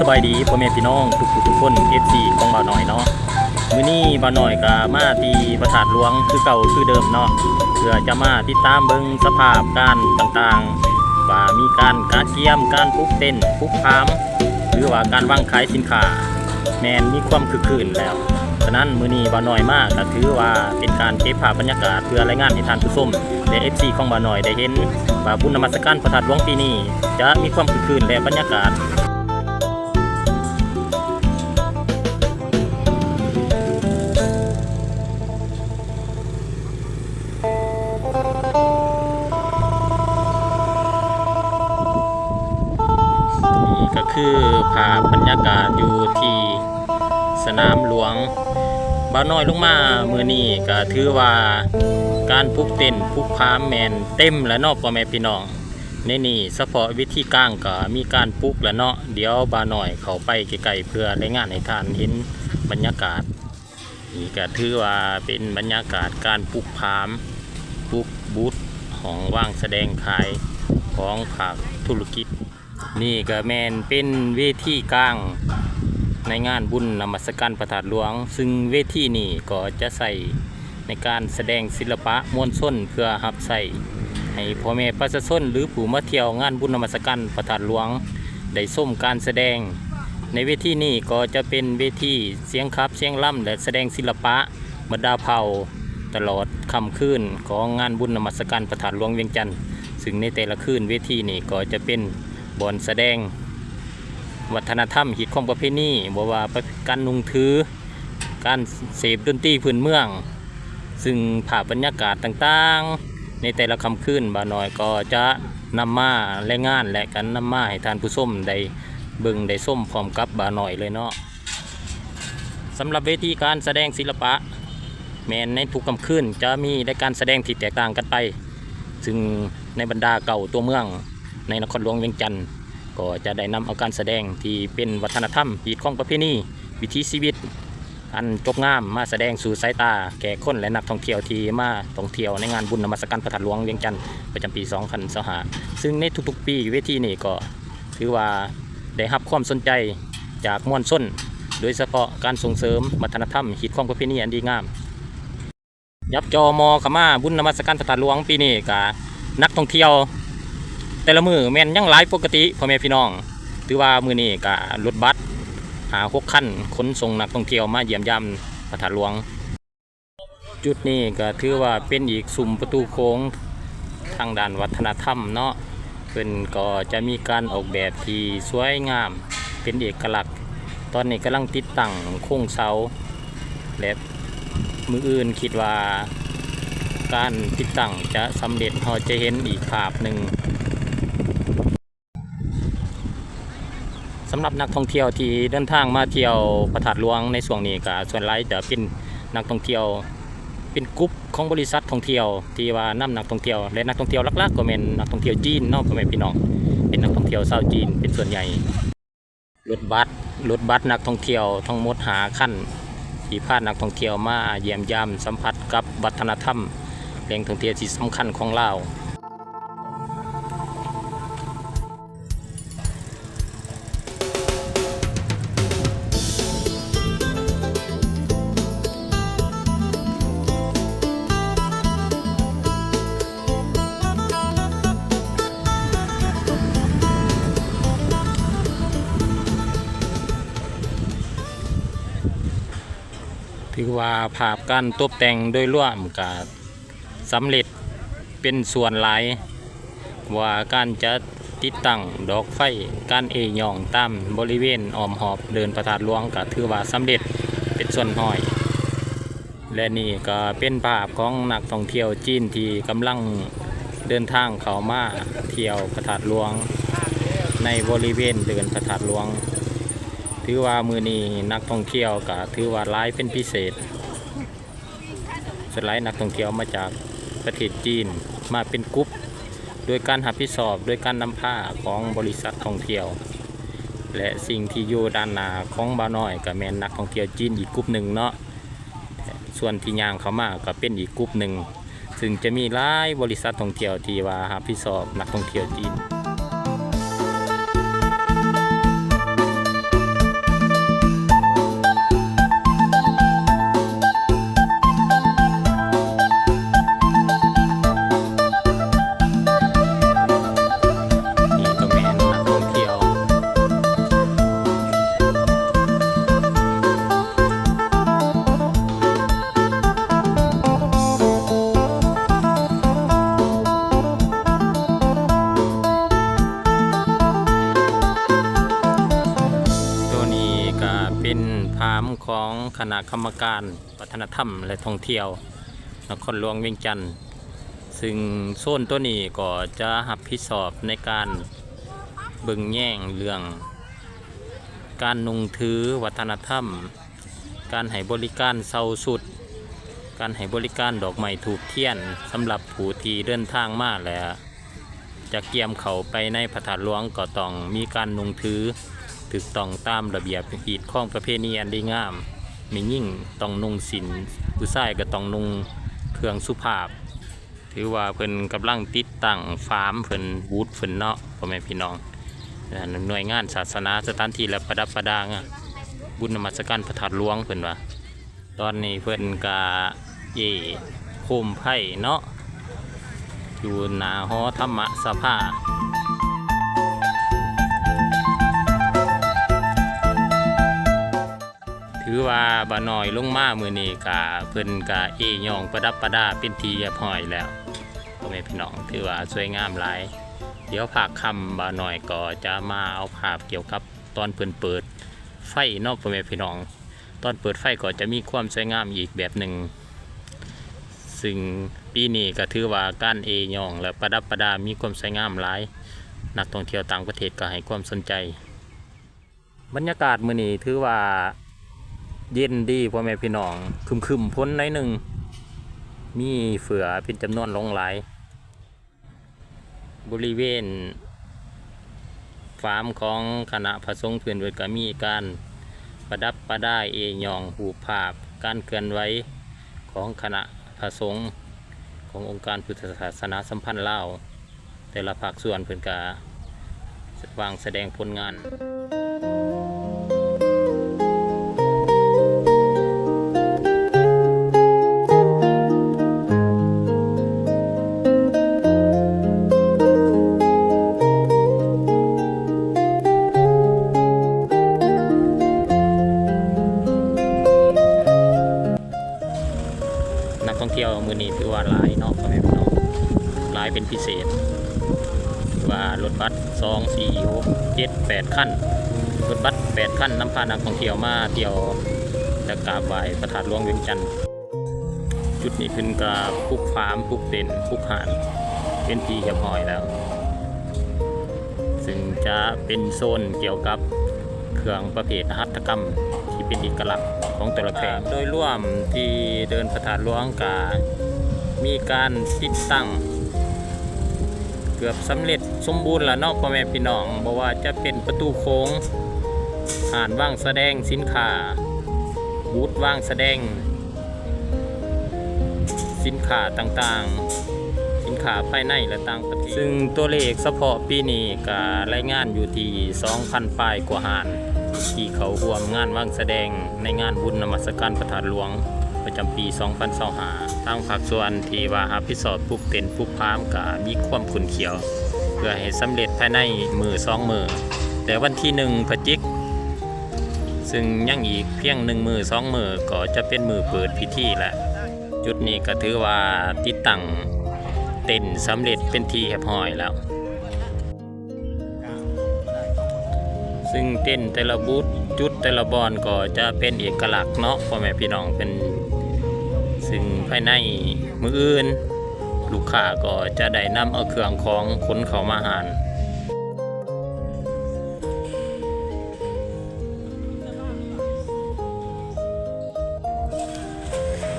สบายดีพ่อแม่พี่น้องทุกคนFC ของบ่าวหน่อยเนาะมื้อนี้บ่าวหน่อยก็มาที่พระธาตุหลวงคือเก่าคือเดิมเนาะเพื่อจะมาติดตามเบิ่งสภาพการต่างๆว่ามีการกาเกียมการปลุกเต้นปลุกพามหรือว่าการวางขายสินค้าแม่นมีความคึกคืนแล้วฉะนั้นมื้อนี้บ่าวหน่อยมาก็ถือว่าเป็นการเก็บภาพบรรยากาศเพื่อรายงานให้ท่านผู้ชมและ FC ของบ่าวหน่อยได้เห็นว่าบุญนมัสการพระธาตุหลวงปีนี้จะมีความคึกคืนและบรรยากาศก็คือภาพบรรยากาศอยู่ที่สนามหลวงบ่าวน้อยลงมามื้อนี้ก็ถือว่าการปลุกเต้นปลุกพามแม่นเต็มแล้วเนาะพ่อแม่พี่น้องในนี่เฉพาะวิธีกลางก็มีการปลุกแล้วเนาะเดี๋ยวบ่าวน้อยเข้าไปใกล้ๆเพื่อรายงานให้ท่านเห็นบรรยากาศนี่ก็ถือว่าเป็นบรรยากาศการปลุกพามปลุกบูธของว่างแสดงขายของภาคธุรกิจนี่ก็แมนเป็นเวทีกลางในงานบุญนมัสการพระธาตุหลวงซึ่งเวทีนี้ก็จะใส่ในการแสดงศิลปะมวลชนเพื่อรับใส่ให้พ่อแม่ประชาชนหรือผู้มาเที่ยวงานบุญนมัสการพระธาตุหลวงได้ชมการแสดงในเวทีนี้ก็จะเป็นเวทีเสียงคับเสียงล่ำและแสดงศิลปะบรรดาเผ่าตลอดค่ำคืนของงานบุญนมัสการพระธาตุหลวงเวียงจันทร์ซึ่งในแต่ละคืนเวทีนี้ก็จะเป็นบอนแสดงวัฒนธรรมฮิตของประเพณีบอกว่าการนุ่งถือการเสพดนตรีพื้นเมืองซึ่งภาพบรรยากาศต่างๆในแต่ละค่ำคืนบ่าวน้อยก็จะนำมารายงานและกันนำมาให้ท่านผู้ชมได้เบิ่งได้ส้มพร้อมกับบ่าวน้อยเลยเนาะสำหรับเวทีการแสดงศิลปะแม้ในทุกค่ำคืนจะมีได้การแสดงที่แตกต่างกันไปซึ่งในบรรดาเก่าตัวเมืองในนครหลวงเวียงจันทร์ก็จะได้นำเอาการแสดงที่เป็นวัฒนธรรมฮีตของประเพณีวิถีชีวิตอันจบงามมาแสดงสู่สายตาแก่คนและนักท่องเที่ยวที่มาท่องเที่ยวในงานบุญนมัสการพระธาตุหลวงเวียงจันทร์ประจำปี2025ซึ่งในทุกๆปีเวทีนี้ก็ถือว่าได้รับความสนใจจากมวลชนโดยเฉพาะการส่งเสริมวัฒนธรรมฮีตของประเพณีอันดีงามยับจอมอขมาบุญนมัสการพระธาตุหลวงปีนี้ก็นักท่องเที่ยวแต่ละมือแม่นยังหลายปกติพ่อแม่พี่น้องถือว่ามือนี้ก็รถบัส6 คันขนส่งนักท่องเที่ยวมาเยี่ยมยามพระธาตุหลวงจุดนี้ก็ถือว่าเป็นอีกสุ่มประตูโค้งทางด้านวัฒนธรรมเนาะเพิ่นก็จะมีการออกแบบที่สวยงามเป็นเอกลักษณ์ตอนนี้กำลังติดตั้งโครงเสาและมืออื่นคิดว่าการติดตั้งจะสำเร็จเราจะเห็นอีกภาพหนึ่งสำหรับนักท่องเที่ยวที่เดินทางมาเที่ยวพระธาตุหลวงในช่วงนี้ก็ส่วนหลายจะเป็นนักท่องเที่ยวเป็นกลุ่มของบริษัทท่องเที่ยวที่ว่านำนักท่องเที่ยวและนักท่องเที่ยวหลักๆก็เป็นนักท่องเที่ยวจีนเนาะพ่อแม่พี่น้องเป็นนักท่องเที่ยวชาวจีนเป็นส่วนใหญ่รถบัสนักท่องเที่ยวทั้งหมด5 คันที่พานักท่องเที่ยวมาเยี่ยมยามสัมผัสกับวัฒนธรรมแหล่งท่องเที่ยวที่สำคัญของลาวถือว่าภาพการตกแต่งโดยรวมก็สำเร็จเป็นส่วนหลายว่าการจะติดตั้งดอกไฟการเอย่องตามบริเวณอ้อมหอบเดินพระธาตุหลวงก็ถือว่าสำเร็จเป็นส่วนน้อยและนี่ก็เป็นภาพของนักท่องเที่ยวจีนที่กำลังเดินทางเข้ามาเที่ยวพระธาตุหลวงในบริเวณเดินพระธาตุหลวงถือว่ามือนี้นักท่องเที่ยวก็ถือว่าหลายเป็นพิเศษส่วนหลายนักท่องเที่ยวมาจากประเทศจีนมาเป็นกลุ่มโดยการรับผิดชอบโดยการนำผ้าของบริษัทท่องเที่ยวและสิ่งที่อยู่ด้านหน้าของบ่าวน้อยก็แม่นนักท่องเที่ยวจีนอีกกลุ่มหนึ่งเนาะส่วนที่ย่างเข้ามาก็เป็นอีกกลุ่มหนึ่งซึ่งจะมีหลายบริษัทท่องเที่ยวที่ว่ารับผิดชอบนักท่องเที่ยวจีน ของคณะกรรมการวัฒนธรรมและท่องเที่ยวนครหลวงเวียงจันทร์ซึ่งโซนตัวนี้ก็จะรับผิดชอบในการเบิ่งแย่งเรื่องการนุ่งถือวัฒนธรรมการให้บริการเซาสุดการให้บริการดอกไม้ถูกเทียนสำหรับผู้ที่เดินทางมาแล้วจะเกี่ยมเขาไปในพระธาตุหลวงก็ต้องมีการนุ่งถือถูกต้องตามระเบียบกีดข้องประเพณีอันดีงามมียิ่งต้องนุ่งสินผู้ชายก็ต้องนุ่งเครื่องสุภาพถือว่าเพิ่นกำลังติดตั้งฟาร์มเพิ่นบูธเพิ่นเนาะพ่อแม่พี่น้องหน่วยงานศาสนาสถานที่และประดับประดาบุญนมัสการพระธาตุหลวงเพิ่นว่าตอนนี้เพิ่นก็โคมไผ่เนาะอยู่หน้าหอธรรมสภาถือว่าบ่น้อยลงมามื้อนี้ก็เพิ่นก็ย่องประดับประดาเป็นที่เรียบร้อยแล้วพ่อแม่พี่น้องถือว่าสวยงามหลายเดี๋ยวภาคค่ำบ่น้อยก็จะมาเอาภาพเกี่ยวกับตอนเพิ่นเปิดไฟเนาะพ่อแม่พี่น้องตอนเปิดไฟก็จะมีความสวยงามอีกแบบหนึ่งซึ่งปีนี้ก็ถือว่าการย่องและประดับประดามีความสวยงามหลายนักท่องเที่ยวต่างประเทศก็ให้ความสนใจบรรยากาศมื้อนี้ถือว่าเย็นดีพ่อแม่พี่น้องครึมๆพ้นหน่อยหนึ่งมีเฟือเป็นจำนวนหลงหลายบริเวณฟาร์มของคณะพระสงฆ์เพื่อนเวทก็มีการประดับประดาย่องหูภาพการเคลื่อนไหวของคณะพระสงฆ์ขององค์การพุทธศาสนาสัมพันธ์ลาวแต่ละภาคส่วนเพื่อนก็วางแสดงผลงานนักท่องเที่ยวมื้อนี้ถือว่าหลายเนาะพ่อแม่พี่น้องหลายเป็นพิเศษถือว่ารถบัส2 4 6 7 8คันรถบัส8คันนำพานักท่องเที่ยวมาเที่ยวและกราบไหว้พระธาตุหลวงเวียงจันทร์จุดนี้เพิ่นก็ปลูกฟาร์มปลูกเต็นท์ปลูกห่านเป็นที่เรียบร้อยแล้วซึ่งจะเป็นโซนเกี่ยวกับเครื่องประเภทหัตถกรรมที่เป็นเอกลักษณ์ของแต่ละแขวงโดยรวมที่เดินพระธาตุหลวงก็มีการติดตั้งเกือบสำเร็จสมบูรณ์แล้วเนาะพ่อแม่พี่น้องบอกว่าจะเป็นประตูโค้งอ่านว่างแสดงสินค้าบูธว่างแสดงสินค้าต่างๆสินค้าภายในและต่างประเทศซึ่งตัวเลขเฉพาะปีนี้ก็รายงานอยู่ที่ 2,000 ปลายกว่าหานที่เขาร่วมงานว่างแสดงในงานบุญนมัสการพระธาตุหลวงประจำปี 2025ทางภาคส่วนที่ว่ารับผิดชอบปลูกเต็นท์ปลูกพามก็มีความขุ่นเขียวเพื่อให้สำเร็จภายในมือ2มือแต่วันที่1พฤศจิกายนซึ่งยังอีกเพียง1มือ2มือก็จะเป็นมือเปิดพิธีแหละจุดนี้ก็ถือว่าติดตั้งเต็นท์สำเร็จเป็นที่เรียบร้อยแล้วซึ่งเต้นแต่ละบูธจุดแต่ละบอนก็จะเป็นเอกลักษณ์เนาะพ่อแม่พี่น้องเป็นซึ่งภายในมืออื่นลูกค้าก็จะได้นำเอาเครื่องของขนเข้ามาหาร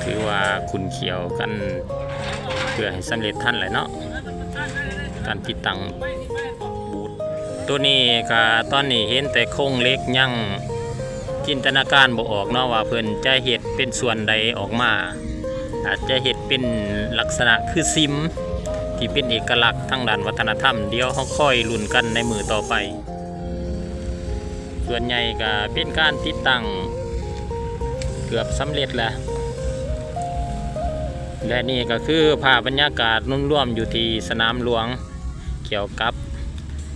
ถือว่าคุณเขียวกันเพื่อให้สำเร็จท่านเลยเนาะการติดตั้งตัวนี้ก็ตอนนี้เห็นแต่โครงเล็กยังจินตนาการบ่ออกเนาะว่าเพิ่นจะเฮ็ดเป็นส่วนใดออกมาอาจจะเฮ็ดเป็นลักษณะคือซิมที่เป็นเอกลักษณ์ทางด้านวัฒนธรรมเดี๋ยวเฮาค่อยลุ้นกันในมือต่อไปส่วนใหญ่ก็เป็นการติดตั้งเกือบสำเร็จแล้วและนี่ก็คือภาพบรรยากาศรวมๆอยู่ที่สนามหลวงเกี่ยวกับ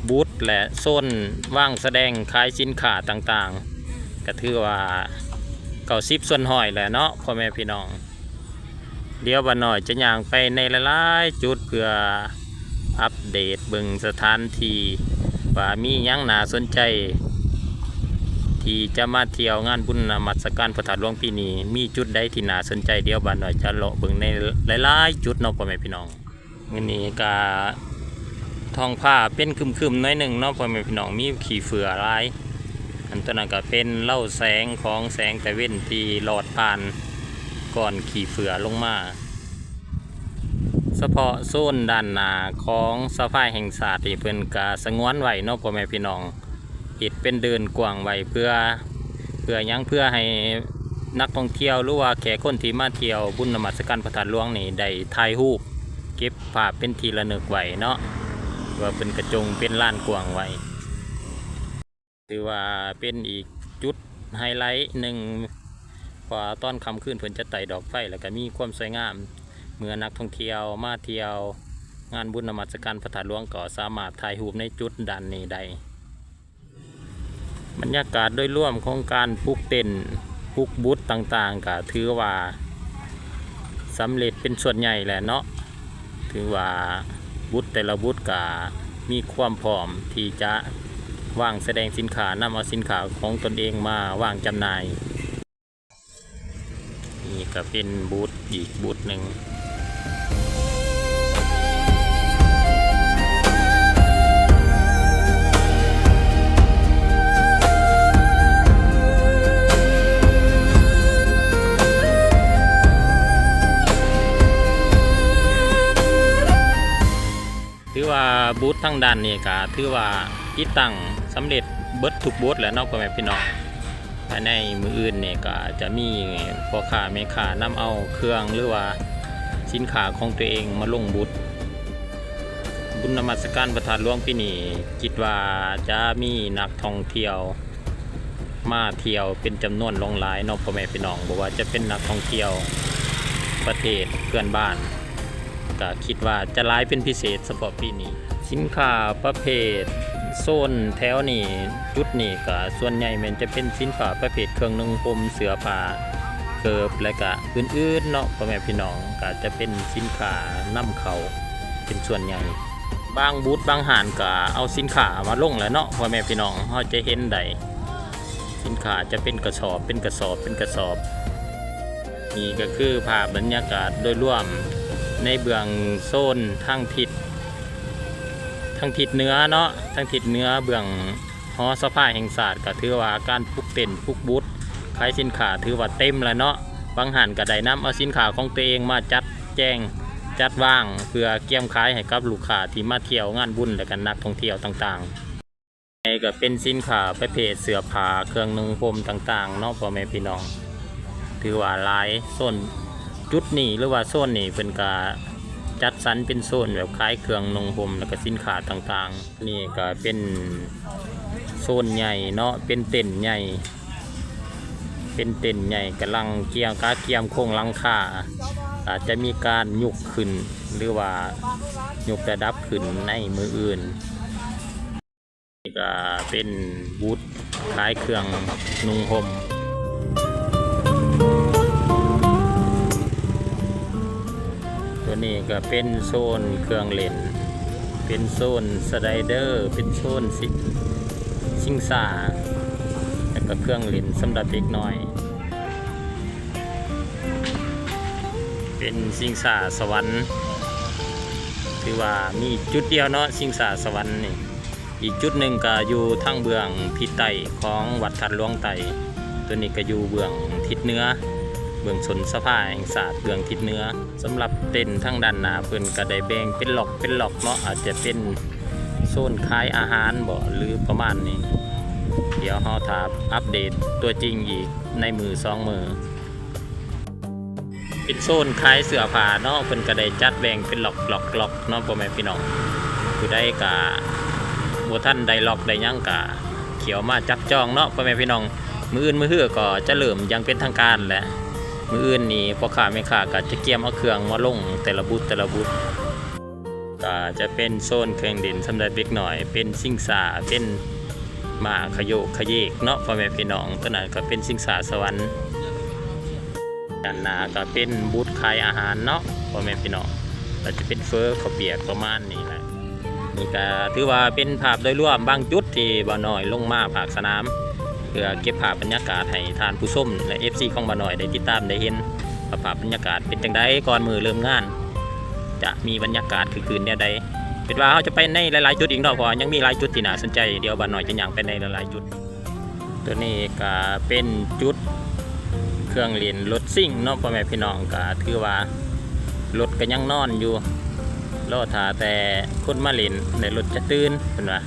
บูธและโซนว่างแสดงขายสินค้าต่างๆก็ถือว่า90ส่วนห้อยแหละเนาะพ่อแม่พี่น้องเดี๋ยววันหน่อยจะย่างไปในหลายๆจุดเพื่ออัปเดตเบิ่งสถานที่ว่ามีหยังน่าสนใจท ที่จะมาเที่ยวงานบุญนมัสการพระธาตุหลวงปีนี้มีจุดใดที่น่าสนใจเดี๋ยวบ้านหน่อยจะเลาะเบิ่งในหลายๆจุดเนาะพ่อแม่พี่น้องมื้อนี้ก็ท้องฟ้าเป็นครึมๆหน่อยหนึงเนาะพ่อแม่พี่น้องมีขี้เฟือหลายอันตัวนั้นก็เป็นเล่าแสงของแสงตะเว้นที่หลอดผ่านก่อนขี้เฟือลงมาเฉพาะโซนด้านหน้าของสะพานแห่งศาสตร์ที่เพิ่นก็สงวนไว้เนาะพ่อแม่พี่น้องเฮ็ดเป็นเดินกว้างไว้เพื่อหยังเพื่อให้นักท่องเที่ยวหรือว่าแขกคนที่มาเที่ยวบุญนมัสการพระธาตุหลวงนี่ได้ถ่ายรูปเก็บภาพเป็นที่ระลึกไว้เนาะว่าเป็นกระจงเป็นลานกว้างไว้ถือว่าเป็นอีกจุดไฮไลท์หนึ่งพอตอนค่ำคืนเพิ่นจะไต่ดอกไฟแล้วก็มีความสวยงามเมื่อนักท่องเที่ยวมาเที่ยวงานบุญนมัสการพระธาตุหลวงก็สามารถถ่ายรูปในจุดด้านนี้ได้บรรยากาศโดยรวมของการปลูกเต็นท์ปลูกบูธต่างๆก็ถือว่าสำเร็จเป็นส่วนใหญ่แหละเนาะถือว่าบูธแต่ละบูธก็มีความพร้อมที่จะวางแสดงสินค้านำเอาสินค้าของตนเองมาวางจำหน่ายนี่ก็เป็นบูธอีกบูธหนึ่งถือว่าบูธทั้งด้านนี้ก็ถือว่าที่ตั้งสำเร็จเบิดทุกบูธแล้วเนาะพ่อแม่พี่น้องภายในมืออื่นเนี่ยก็จะมีพ่อค้าแม่ค้านำเอาเครื่องหรือว่าสินค้าของตัวเองมาลงบูธบุญนมัสการพระธาตุหลวงปีนี้คิดว่าจะมีนักท่องเที่ยวมาเที่ยวเป็นจำนวนหลงหลายเนาะพ่อแม่พี่น้องบอกว่าจะเป็นนักท่องเที่ยวประเทศเพื่อนบ้านก็คิดว่าจะหลายเป็นพิเศษเฉพาะปีนี้สินค้าประเภทโซนแถวนี้จุดนี้ก็ส่วนใหญ่มันจะเป็นสินค้าประเภทเครื่องนุ่งห่มเสื้อผ้าเกิบและก็อื่นๆเนาะพ่อแม่พี่น้องก็จะเป็นสินค้านำเข้าเป็นส่วนใหญ่บางบูธบางห้างก็เอาสินค้ามาลงแล้วเนาะพ่อแม่พี่น้องเราจะเห็นได้สินค้าจะเป็นกระสอบนี่ก็คือภาพบรรยากาศโดยรวมในเบื้องโซนทางทิศเหนือเนาะทางทิศเหนือเบื้องหอสะพานแห่งศาสตร์ก็ถือว่าการปลูกเต็นท์ปลูกบูธขายสินค้าถือว่าเต็มแล้วเนาะบางห้างก็ได้นำเอาสินค้าของตัวเองมาจัดแจงจัดวางเพื่อเกี่ยมขายให้กับลูกค้าที่มาเที่ยวงานบุญและกันนักท่องเที่ยวต่างๆนี่ก็เป็นสินค้าประเภทเสื้อผ้าเครื่องนุ่งห่มต่างๆเนาะพ่อแม่พี่น้องถือว่าหลายโซนจุดนี้หรือว่าโซนนี้เป็นก็จัดสรรเป็นโซนแบบขายเครื่องนุ่งห่มแล้วก็สินค้าต่างๆนี่ก็เป็นโซนใหญ่เนาะเป็นเต็นท์ใหญ่กำลังเกียมโครงหลังคาอาจจะมีการยกขึ้นหรือว่ายกระดับขึ้นในมืออื่นนี่ก็เป็นบูธขายเครื่องนุ่งห่มตัวนี้ก็เป็นโซนเครื่องเล่นเป็นโซนสไลเดอร์เป็นโซนชิงช้าแล้วก็เครื่องเล่นสำหรับเด็กน้อยเป็นชิงช้าสวรรค์ถือว่ามีจุดเดียวเนาะชิงช้าสวรรค์นี่อีกจุดหนึ่งก็อยู่ทางเบื้องทิศใต้ของวัดธาตุหลวงไต่ตัวนี้ก็อยู่เบื้องทิศเหนือเบื้องชนสะพานแห่งศาสตร์เบื้องทิศเหนือสำหรับเต็นท์ทั้งด้านหน้าเพิ่นก็ได้แบ่งเป็นหลอกเนาะอาจจะเป็นโซนขายอาหารบ่หรือประมาณนี้เดี๋ยวเราถามอัปเดตตัวจริงอีกในมือ2 มือเป็นโซนขายเสื้อผ้าเนาะเพิ่นก็ได้จัดแบ่งเป็นหลอกเนาะพ่อแม่พี่น้องผู้ใดก็บ่ทันได้ล็อกได้หยังก็เขียวมาจับจองเนาะพ่อแม่พี่น้องมื้ออื่นมื้อฮื้อก็จะเริ่มยังเป็นทางการแหละมื้ออื่นนี่พ่อค้าแม่ค้าก็จะเกียมเอาเครื่องมาลงแต่ละบูธก็จะเป็นโซนเครื่องเล่นสำหรับเด็กหน่อยเป็นชิงช้าเป็นม้าขโยกขยเยกเนาะพ่อแม่พี่น้องตัวนั้นก็เป็นชิงช้าสวรรค์ด้านหน้าก็เป็นบูธขายอาหารเนาะพ่อแม่พี่น้องก็จะเป็นเฟอข้าวเปียกประมาณนี้แหละนี่ก็ถือว่าเป็นภาพโดยรวมบางจุดที่บ่น้อยลงมาภาคสนาม ค พื่อเก็บภาพบรรยากาศให้ทานผู้ชมและ FC ของบ่าวน้อยได้ติดตามได้เห็นภาพบรรยากาศเป็นจังไดก่อนมือเริ่มงานจะมีบรรยากาศคือคืนแนวใดเป็นว่าเขาจะไปในหลายๆจุดอีกดอกเพราะยังมีหลายจุดที่น่าสนใจเดี๋ยวบ่าวน้อยจะย่างไปในหลายๆจุดตัวนี้ก็เป็นจุดเครื่องเล่นรถซิ่งเนาะพ่อแม่พี่น้องก็ถือว่ารถก็ยังนอนอยู่รอท่าแต่คนมาเล่นในรถจะตื่นเพิ่นว่า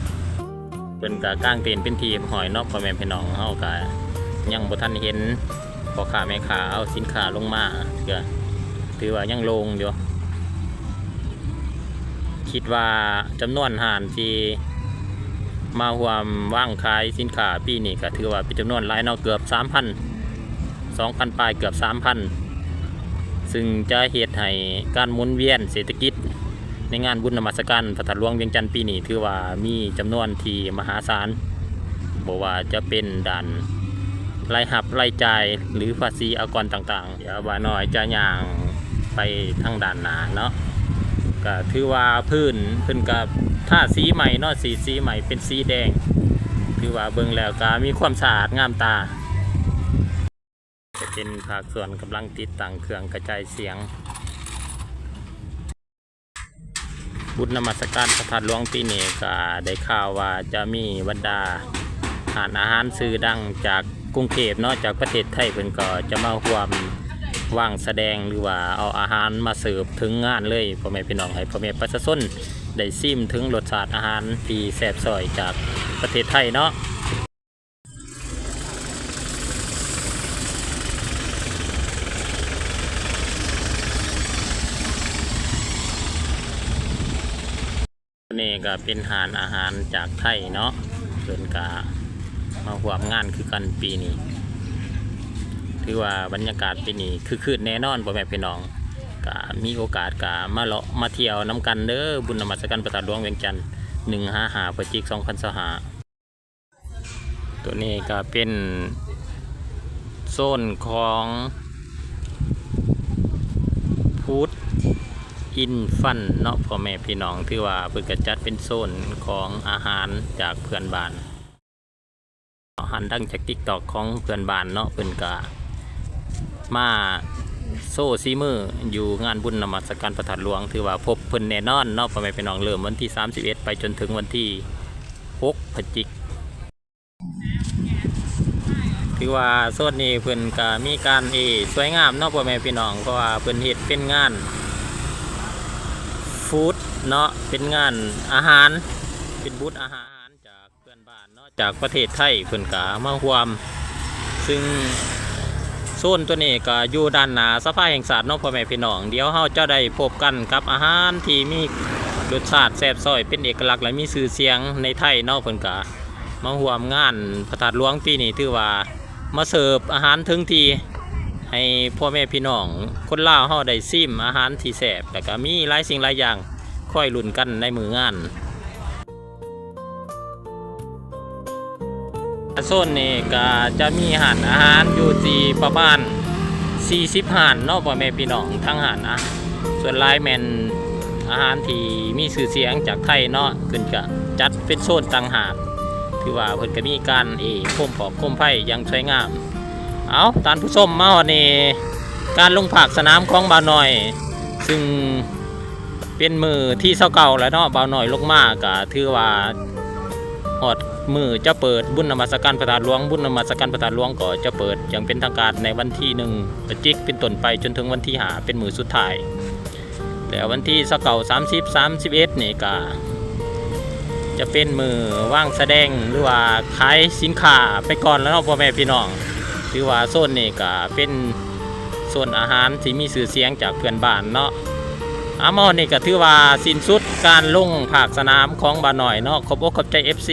เพิ่นก็กางเต็นท์เป็นทีหอยเนาะพ่อแม่พี่น้องเฮาก็ยังบ่ทันเห็นพ่อค้าแม่ค้าเอาสินค้าลงมาก็ถือว่ายังโล่งอยู่คิดว่าจำนวนห้านที่มาร่วมวางขายสินค้าปีนี้ก็ถือว่าเป็นจำนวนหลายเนาะเกือบ 2,000 ปลายเกือบ 3,000 ซึ่งจะเฮ็ดให้การหมุนเวียนเศรษฐกิจในงานบุญนมัสการพระธาตุหลวงเวียงจันทร์ปีนี้ถือว่ามีจำนวนที่มหาศาลบอกว่าจะเป็นด่านรายรับรายจ่ายหรือภาษีอากรต่างๆเดี๋ยวบ่าวน้อยจะย่างไปทางด่านหน้าเนาะก็ถือว่าพื้นกับถ้าสีใหม่เนาะสีใหม่เป็นสีแดงถือว่าเบิ่งแล้วก็มีความสะอาดงามตาจะเป็นภาคส่วนกำลังติดตั้งเครื่องกระจายเสียงบุญนมัสการพระธาตุหลวงปีนี้ก็ได้ข่าวว่าจะมีบรรดาอาหารชื่อดังจากกรุงเทพเนาะจากประเทศไทยเพิ่นก็จะมาร่วมว่างแสดงหรือว่าเอาอาหารมาเสิร์ฟถึงงานเลยพ่อแม่พี่น้องให้พ่อแม่ประชาชนได้ซิมถึงรสชาติอาหารที่แซ่บซอยจากประเทศไทยเนาะนี่ก็เป็นอาหารจากไทยเนาะเพิ่นก็มาร่วมงานคือกันปีนี้ถือว่าบรรยากาศปีนี้คือคืนแน่นอนพ่อแม่พี่น้องก็มีโอกาสก็มาเลาะมาเที่ยวน้ำกันเด้อบุญนมัสการพระธาตุหลวงเวียงจันทร์155 พฤศจิกายน 2025ตัวนี้ก็เป็นโซนของฟู้ดอินฟันเนาะพ่อแม่พี่น้องถือว่าเพิ่นก็จัดเป็นโซนของอาหารจากเพื่อนบ้านอาหารดังจาก TikTok ของเพื่อนบ้านเนาะเพิ่นก็มาโซ่ซีมืออยู่งานบุญนมัสการพระธาตุหลวงถือว่าพบเพิ่นแน่นอนเนาะพ่อแม่พี่น้องเริ่มวันที่31ไปจนถึงวันที่6 พฤศจิกายนถือว่าโซนนี้เพิ่นก็มีการสวยงามเนาะพ่อแม่พี่น้องเพราะว่าเพิ่นเฮ็ดเป็นงานฟู้ดเนาะเป็นงานอาหารเป็นบูธอาหารจากเพื่อนบ้านเนาะจากประเทศไทยเพิ่นก็มาร่วมซึ่งโซนตัวนี้ก็อยู่ด้านหน้าสภาแห่งชาติเนาะพ่อแม่พี่น้องเดี๋ยวเราจะได้พบกันกับอาหารที่มีรสชาติแซ่บซ้อยเป็นเอกลักษณ์และมีชื่อเสียงในไทยเนาะเพิ่นก็มาร่วมงานพระธาตุหลวงปีนี้ถือว่ามาเสิร์ฟอาหารถึงที่ให้พ่อแม่พี่น้องคนลาวเฮาได้ซิมอาหารที่แซ่บแล้วก็มีหลายสิ่งหลายอย่างค่อยลุ้นกันในมืองานโซนนี้ก็จะมีอาหารอยู่ที่ประมาณ40ร้านเนาะพ่อแม่พี่น้องทั้งร้านนะส่วนหลายแม่นอาหารที่มีชื่อเสียงจากไทยเนาะเพิ่นก็จัดเป็นโซนต่างหากถือว่าเพิ่นก็มีการโคมปอกโคมไฟอย่างสวยงามเอาท่านผู้ชมมาวันนี้การลงภาคสนามของบ่าวน้อยซึ่งเป็นมือที่29แล้วเนาะบ่าวน้อยลงมาก็ถือว่าฮอดมือจะเปิดบุญนมัสการพระธาตุหลวงบุญนมัสการพระธาตุหลวงก็จะเปิดอย่างเป็นทางการในวันที่1 พฤศจิกายนเป็นต้นไปจนถึงวันที่5เป็นมือสุดท้ายแล้ววันที่29 30 31นี่ก็จะเป็นมือว่างแสดงหรือว่าขายสินค้าไปก่อนแล้วเนาะพ่อแม่พี่น้องถือว่าโซนนี้ก็เป็นโซนอาหารที่มีชื่อเสียงจากเพื่อนบ้านเนาะอามานี่ก็ถือว่าสิ้นสุดการลงภาคสนามของบ่าวน้อยเนาะขอบอกขอบใจ FC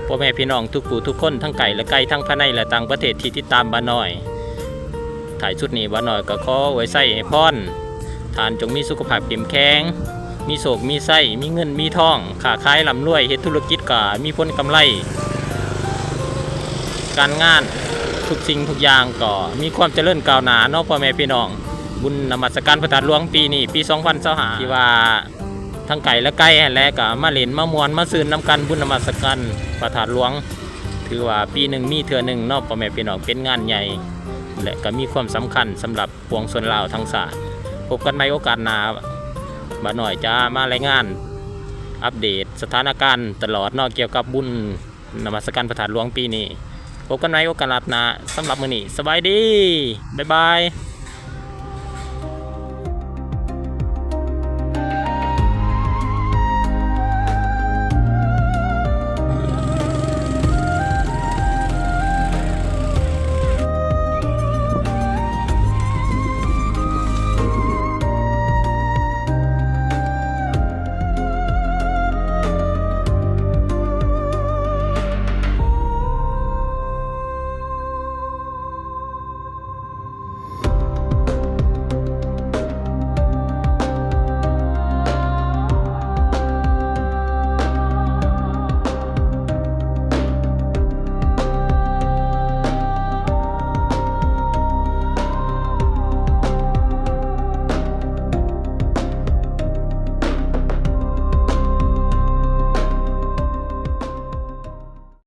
พ่อแม่พี่น้องทุกผู้ทุกคนทั้งไกลและไกลทั้งภายในและต่างประเทศที่ติดตามบ่าวน้อยถ่ายชุดนี้บ่าวน้อยก็ขอไว้ใส่ให้พรท่านจงมีสุขภาพเข้มแข็งมีโศกมีไส้มีเงินมีทองค้าขายร่ำรวยเฮ็ดธุรกิจก็มีผลกำไรการงานทุกสิ่งทุกอย่างก็มีความเจริญก้าวหน้าเนาะพ่อแม่พี่น้องบุญนมัสการพระธาตุหลวงปีนี้ปี2025ที่ว่าทั้งไกลและใกล้และก็มาเล่นมามวนมาซื่นนำกันบุญนมัสการพระธาตุหลวง ถือว่าปีหนึ่งมีเทื่อหนึ่งเนอกพ่อแม่พี่น้องเป็นงานใหญ่และก็มีความสำคัญสำหรับปวงชนลาวทั้งชาติพบกันใหม่โอกาสหน้าบ่าวน้อยจะมารายงานอัปเดตสถานการณ์ตลอดเนาะเกี่ยวกับบุญนมัสการพระธาตุหลวงปีนี้พบกันใหม่โอกาสหน้าสำหรับมื้อนี้สบายดีบ๊ายบาย